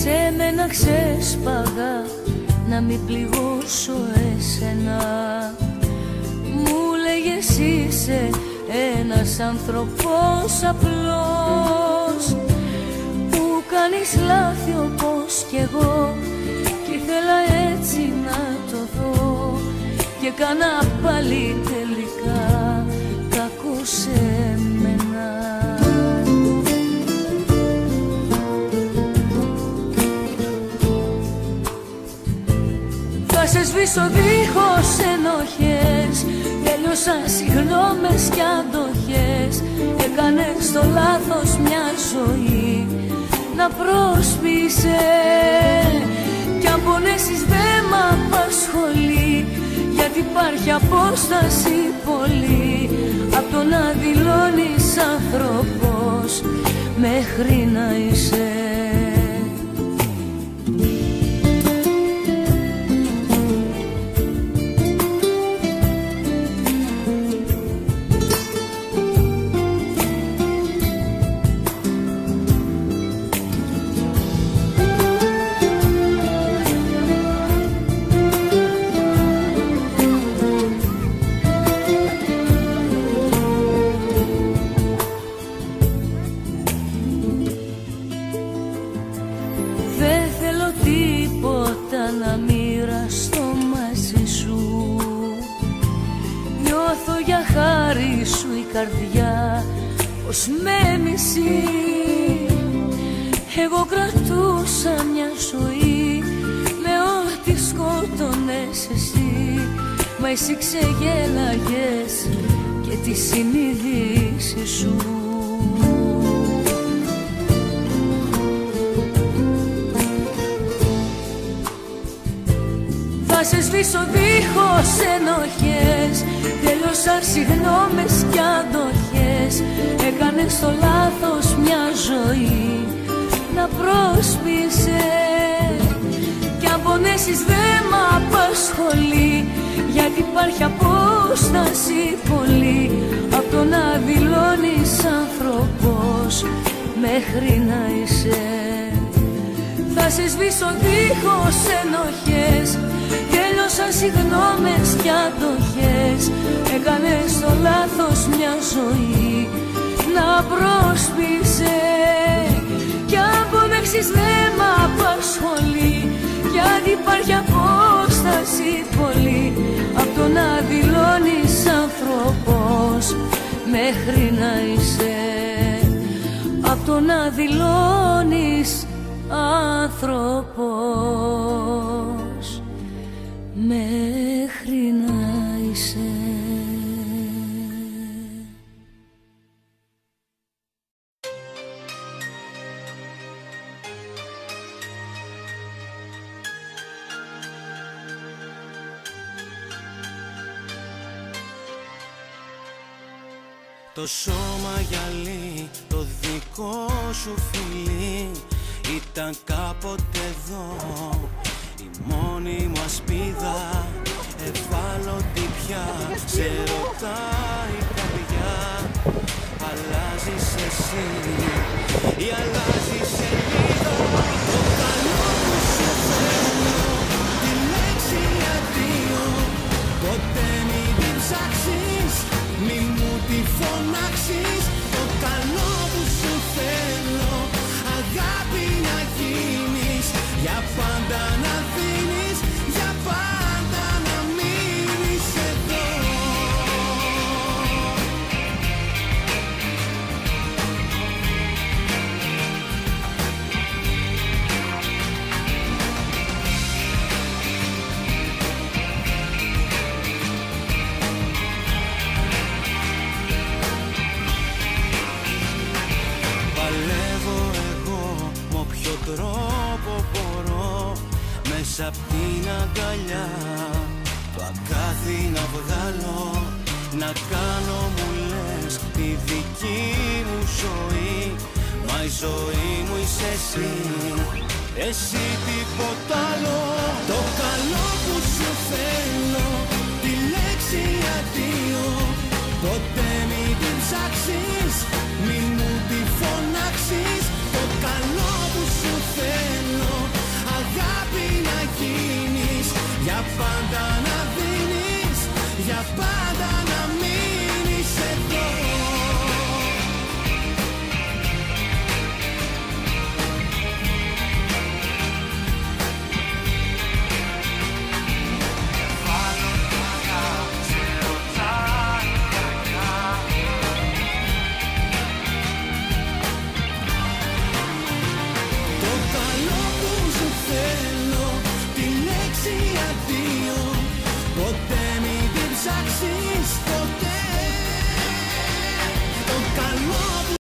σε μένα ξέσπαγα να μην πληγώσω εσένα. Μου λέγες είσαι ένας άνθρωπος απλός που κάνεις λάθη όπως κι εγώ, κι ήθελα έτσι να το δω και κάνα πάλι τελικά κακό σε μένα. Θα σε σβήσω δίχως ενοχές, τέλειωσαν συγγνώμες κι αντοχές. Έκανες το λάθος μια ζωή να προσποιείσαι, κι αν πονέσεις δε μ' απασχολεί, γιατί υπάρχει απόσταση πολύ απ' το να δηλώνεις άνθρωπος μέχρι να είσαι. Να μοιραστώ μαζί σου, νιώθω για χάρη σου η καρδιά πως με μισεί. Εγώ κρατούσα μια ζωή με ό,τι σκότωνες εσύ, μα εσύ ξεγέλαγες και τη συνείδηση σου. Θα σε σβήσω δίχως ενοχές, τέλειωσαν συγγνώμες κι αντοχές. Έκανες το λάθος μια ζωή να προσποιείσαι, κι αν πονέσεις δε μ' απασχολεί, γιατί υπάρχει απόσταση πολύ απ' το να δηλώνεις άνθρωπος μέχρι να είσαι. Θα σε σβήσω δίχως ενοχές, τέλειωσαν συγγνώμες κι αντοχές. Έκανες το λάθος μια ζωή να προσποιείσαι, κι αν πονέσεις δε μ' απασχολεί, γιατί υπάρχει απόσταση πολύ απ' το να δηλώνεις άνθρωπος μέχρι να είσαι. Απ' το να δηλώνεις άνθρωπος μέχρι να είσαι. Το σώμα γυαλί, το δικό σου φιλί ήταν κάποτε εδώ, η μόνη μου ασπίδα. Ευάλωτη πια, σε ρωτάει η καρδιά. Αλλάζεις εσύ ή αλλάζεις σελίδα. Το καλό που σου θέλω, τη λέξη αντίο, ποτέ μην την ψάξεις, μη μου τη φωνάξεις. Το καλό που σου θέλω, αγάπη να γίνεις, για πάντα να δίνεις, για πάντα να μείνεις εδώ. Παλεύω εγώ με όποιο τρόπο μπορώ, μέσα απ' την αγκαλιά το αγκάθι να βγάλω, να κάνω μου λες τη δική μου ζωή. Μα η ζωή μου είσαι εσύ, εσύ τίποτα άλλο. Το καλό που σου θέλω, τη λέξη αντίο, ποτέ μην την ψάξεις, μη μου τη φωνάξεις.